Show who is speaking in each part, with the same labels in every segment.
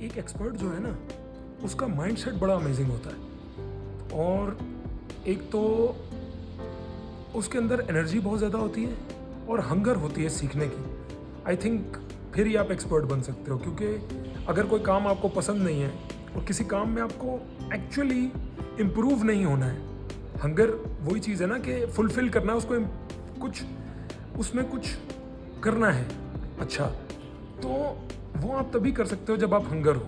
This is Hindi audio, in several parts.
Speaker 1: एक एक्सपर्ट जो है ना, उसका माइंडसेट बड़ा अमेजिंग होता है। और एक तो उसके अंदर एनर्जी बहुत ज़्यादा होती है और हंगर होती है सीखने की। आई थिंक फिर ही आप एक्सपर्ट बन सकते हो, क्योंकि अगर कोई काम आपको पसंद नहीं है और किसी काम में आपको एक्चुअली इम्प्रूव नहीं होना है, हंगर वही चीज़ है ना कि फुलफिल करना है उसको, कुछ उसमें कुछ करना है अच्छा, तो वो आप तभी कर सकते हो जब आप हंगर हो।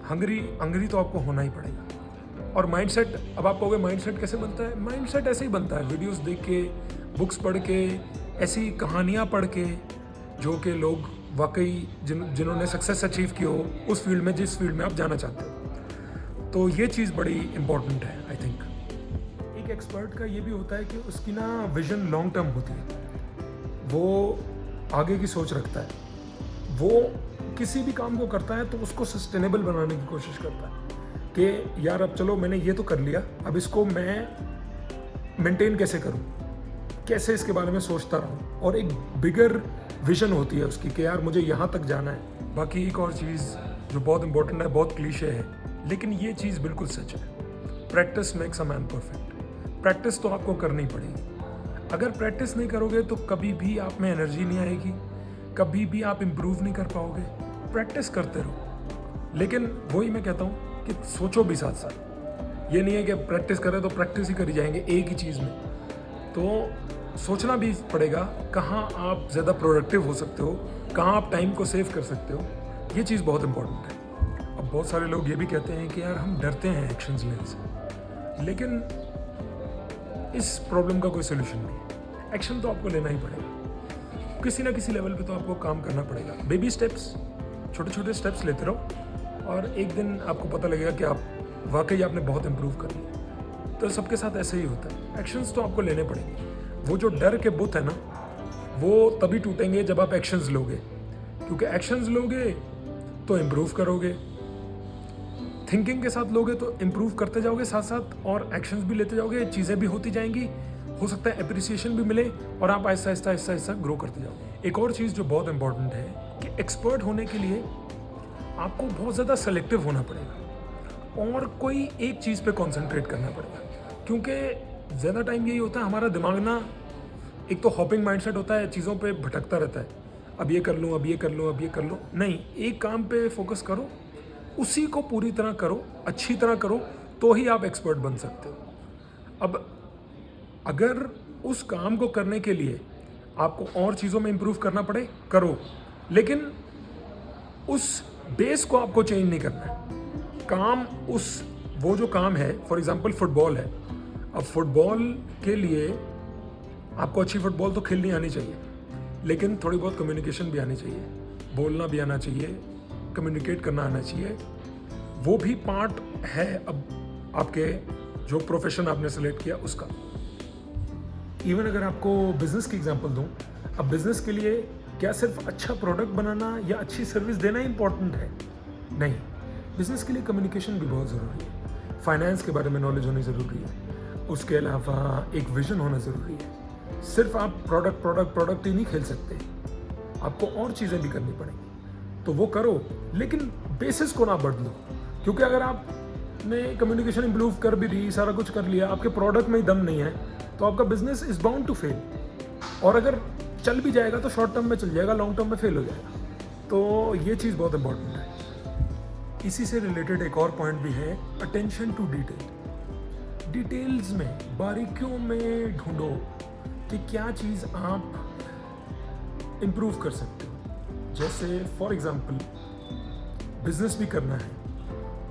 Speaker 1: हंगरी तो आपको होना ही पड़ेगा। और माइंडसेट, अब आप कहोगे माइंडसेट कैसे बनता है? माइंडसेट ऐसे ही बनता है, वीडियोस देख के, बुक्स पढ़ के, ऐसी कहानियाँ पढ़ के, जो कि लोग वाकई जिन्होंने सक्सेस अचीव की हो उस फील्ड में, जिस फील्ड में आप जाना चाहते हो। तो ये चीज़ बड़ी इंपॉर्टेंट है आई थिंक। एक एक्सपर्ट का ये भी होता है कि उसकी ना विजन लॉन्ग टर्म होती है, वो आगे की सोच रखता है। वो किसी भी काम को करता है तो उसको सस्टेनेबल बनाने की कोशिश करता है कि यार अब चलो मैंने ये तो कर लिया, अब इसको मैं मेंटेन कैसे करूं, कैसे इसके बारे में सोचता रहूं। और एक बिगर विजन होती है उसकी कि यार मुझे यहाँ तक जाना है। बाकी एक और चीज़ जो बहुत इंपॉर्टेंट है, बहुत क्लीशे है, लेकिन ये चीज़ बिल्कुल सच है, practice makes a man perfect. Practice तो आपको करनी पड़ेगी। अगर प्रैक्टिस नहीं करोगे तो कभी भी आप में एनर्जी नहीं आएगी, कभी भी आप इम्प्रूव नहीं कर पाओगे। प्रैक्टिस करते रहो, लेकिन वही मैं कहता हूँ कि सोचो भी साथ साथ। ये नहीं है कि प्रैक्टिस करें तो प्रैक्टिस ही करी जाएंगे एक ही चीज़ में, तो सोचना भी पड़ेगा कहाँ आप ज़्यादा प्रोडक्टिव हो सकते हो, कहाँ आप टाइम को सेव कर सकते हो। ये चीज़ बहुत इंपॉर्टेंट है। अब बहुत सारे लोग ये भी कहते हैं कि यार हम डरते हैं एक्शंस लेने से, लेकिन इस प्रॉब्लम का कोई सोल्यूशन नहीं है। एक्शन तो आपको लेना ही पड़ेगा, किसी ना किसी लेवल पे तो आपको काम करना पड़ेगा। बेबी स्टेप्स, छोटे छोटे स्टेप्स लेते रहो और एक दिन आपको पता लगेगा कि आप वाकई आपने बहुत इम्प्रूव कर लिया। तो सबके साथ ऐसे ही होता है, एक्शंस तो आपको लेने पड़ेंगे। वो जो डर के बुत है ना, वो तभी टूटेंगे जब आप एक्शंस लोगे, क्योंकि एक्शंस लोगे तो इम्प्रूव करोगे, थिंकिंग के साथ लोगे तो इम्प्रूव करते जाओगे साथ साथ, और एक्शंस भी लेते जाओगे, चीज़ें भी होती जाएंगी, हो सकता है अप्रिसिएशन भी मिले और आप आहिस्ता आहिस्ता आहिस्ता आहिस्ता ग्रो करते जाओगे। एक और चीज़ जो बहुत इंपॉर्टेंट है कि एक्सपर्ट होने के लिए आपको बहुत ज़्यादा सेलेक्टिव होना पड़ेगा और कोई एक चीज़ पे कंसंट्रेट करना पड़ेगा, क्योंकि ज़्यादा टाइम यही होता है हमारा दिमाग ना, एक तो हॉपिंग माइंडसेट होता है, चीज़ों पे भटकता रहता है, अब ये कर लूँ, अब ये कर लूँ, अब ये कर लूँ। नहीं, एक काम पे फोकस करो, उसी को पूरी तरह करो, अच्छी तरह करो, तो ही आप एक्सपर्ट बन सकते हो। अब अगर उस काम को करने के लिए आपको और चीज़ों में इम्प्रूव करना पड़े, करो, लेकिन उस बेस को आपको चेंज नहीं करना है। काम उस, वो जो काम है, फॉर एग्जांपल फुटबॉल है, अब फुटबॉल के लिए आपको अच्छी फुटबॉल तो खेलनी आनी चाहिए, लेकिन थोड़ी बहुत कम्युनिकेशन भी आनी चाहिए, बोलना भी आना चाहिए, कम्युनिकेट करना आना चाहिए। वो भी पार्ट है अब आपके जो प्रोफेशन आपने सेलेक्ट किया उसका। इवन अगर आपको बिजनेस की एग्जांपल दूं, अब बिजनेस के लिए क्या सिर्फ अच्छा प्रोडक्ट बनाना या अच्छी सर्विस देना इंपॉर्टेंट है? नहीं, बिजनेस के लिए कम्युनिकेशन भी बहुत ज़रूरी है, फाइनेंस के बारे में नॉलेज होनी ज़रूरी है, उसके अलावा एक विजन होना ज़रूरी है। सिर्फ आप प्रोडक्ट ही नहीं खेल सकते, आपको और चीज़ें भी करनी पड़ेंगी, तो वो करो, लेकिन बेसिस को ना बदलो। क्योंकि अगर आपने कम्युनिकेशन इंप्रूव कर भी दी, सारा कुछ कर लिया, आपके प्रोडक्ट में ही दम नहीं है, तो आपका business is bound to fail. और अगर चल भी जाएगा तो शॉर्ट टर्म में चल जाएगा, लॉन्ग टर्म में फेल हो जाएगा। तो ये चीज़ बहुत इंपॉर्टेंट है। इसी से रिलेटेड एक और पॉइंट भी है, अटेंशन टू डिटेल। डिटेल्स में, बारीकियों में ढूंढो कि क्या चीज़ आप इम्प्रूव कर सकते हो। जैसे फॉर एग्जांपल बिजनेस भी करना है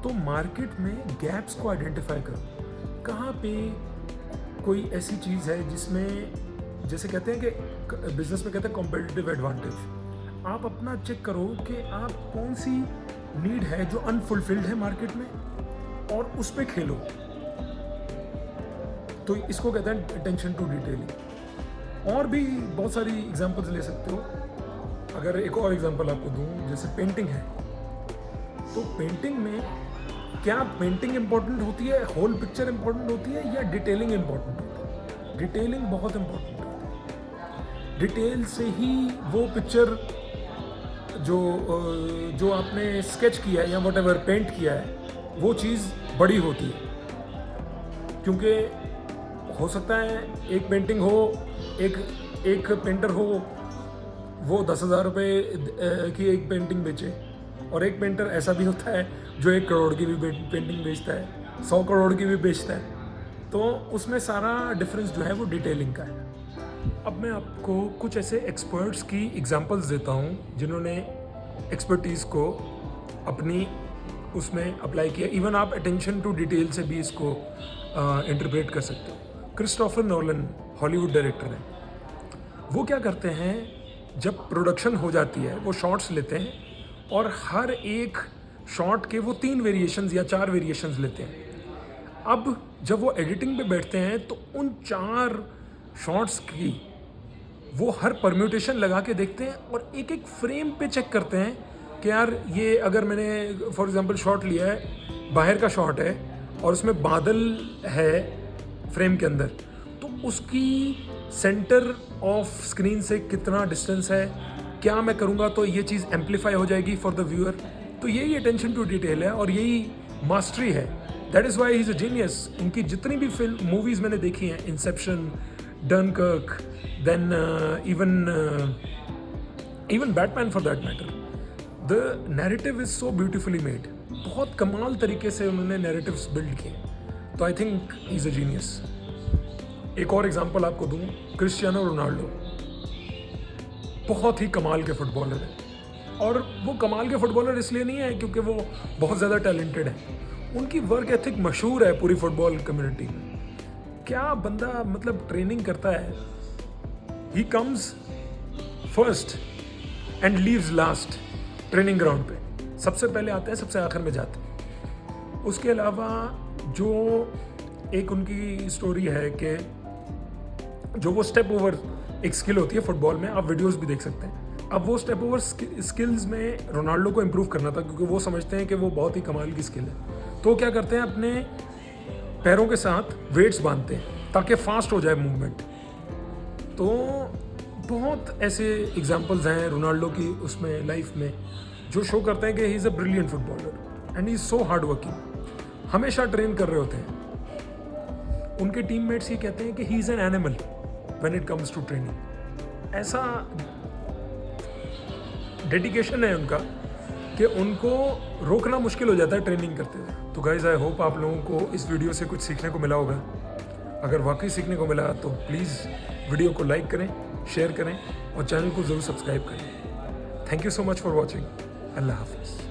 Speaker 1: तो मार्केट में गैप्स को आइडेंटिफाई करो, कहाँ पे कोई ऐसी चीज़ है जिसमें, जैसे कहते हैं कि बिजनेस में कहते हैं कॉम्पिटिटिव एडवांटेज। आप अपना चेक करो कि आप कौन सी नीड है जो अनफुलफिल्ड है मार्केट में, और उस पे खेलो। तो इसको कहते हैं अटेंशन टू डिटेलिंग। और भी बहुत सारी एग्जांपल्स ले सकते हो। अगर एक और एग्जांपल आपको दूं, जैसे पेंटिंग है, तो पेंटिंग में क्या पेंटिंग इंपॉर्टेंट होती है, होल पिक्चर इंपॉर्टेंट होती है, या डिटेलिंग इंपॉर्टेंट होती है? डिटेलिंग बहुत इंपॉर्टेंट होती है। डिटेल से ही वो पिक्चर जो आपने स्केच किया है या वॉटेवर पेंट किया है वो चीज़ बड़ी होती है, क्योंकि हो सकता है एक पेंटिंग हो, एक पेंटर हो वो 10,000 रुपये की एक पेंटिंग बेचे, और एक पेंटर ऐसा भी होता है जो 1 करोड़ की भी पेंटिंग बेचता है, 100 करोड़ की भी बेचता है। तो उसमें सारा डिफरेंस जो है वो डिटेलिंग का है। अब मैं आपको कुछ ऐसे एक्सपर्ट्स की एग्जांपल्स देता हूँ जिन्होंने एक्सपर्टीज़ को अपनी उसमें अप्लाई किया। इवन आप अटेंशन टू डिटेल से भी इसको इंटरप्रेट कर सकते हो। क्रिस्टोफर नोलन हॉलीवुड डायरेक्टर हैं। वो क्या करते हैं, जब प्रोडक्शन हो जाती है वो शॉट्स लेते हैं और हर एक शॉट के वो 3 वेरिएशंस या 4 वेरिएशंस लेते हैं। अब जब वो एडिटिंग पे बैठते हैं तो उन 4 शॉट्स की वो हर परम्यूटेशन लगा के देखते हैं और एक एक फ्रेम पे चेक करते हैं कि यार ये अगर मैंने फॉर एग्जांपल शॉट लिया है, बाहर का शॉट है और उसमें बादल है फ्रेम के अंदर, तो उसकी सेंटर ऑफ स्क्रीन से कितना डिस्टेंस है, क्या मैं करूँगा तो ये चीज़ एम्पलीफाई हो जाएगी फॉर द व्यूअर। तो यही अटेंशन टू डिटेल है और यही मास्टरी है। That is why he is a genius. इनकी जितनी भी फिल्म मूवीज़ मैंने देखी हैं, Inception, Dunkirk, then even Batman for that matter, the narrative is so beautifully made. बहुत कमाल तरीके से उन्होंने नैरेटिव्स बिल्ड किए। तो I think he is a genius. एक और एग्जांपल आपको दूं, क्रिस्टियानो रोनाल्डो बहुत ही कमाल के फुटबॉलर हैं। और वो कमाल के फुटबॉलर इसलिए नहीं है क्योंकि वो बहुत ज़्यादा टैलेंटेड हैं, उनकी वर्क एथिक मशहूर है पूरी फुटबॉल कम्युनिटी में। क्या बंदा मतलब ट्रेनिंग करता है, he comes first and leaves last training ground पे। सबसे पहले आते हैं, सबसे आखिर में जाते हैं। उसके अलावा जो एक उनकी स्टोरी है कि जो वो स्टेप ओवर एक स्किल होती है फुटबॉल में, आप वीडियोस भी देख सकते हैं। अब वो स्टेप ओवर स्किल्स में रोनाल्डो को इम्प्रूव करना था क्योंकि वो समझते हैं कि वो बहुत ही कमाल की स्किल है। तो क्या करते हैं, अपने पैरों के साथ वेट्स बांधते हैं ताकि फास्ट हो जाए मूवमेंट। तो बहुत ऐसे एग्जांपल्स हैं रोनाल्डो की उसमें लाइफ में जो शो करते हैं कि he is a brilliant footballer and he is so hard working. हमेशा ट्रेन कर रहे होते हैं। उनके टीममेट्स ये कहते हैं कि he is an animal when it comes to training. ऐसा डेडिकेशन है उनका कि उनको रोकना मुश्किल हो जाता है ट्रेनिंग करते हुए। तो गाइज आई होप आप लोगों को इस वीडियो से कुछ सीखने को मिला होगा। अगर वाकई सीखने को मिला तो प्लीज़ वीडियो को लाइक करें, शेयर करें और चैनल को ज़रूर सब्सक्राइब करें। Thank you so much for watching. अल्लाह हाफिज़।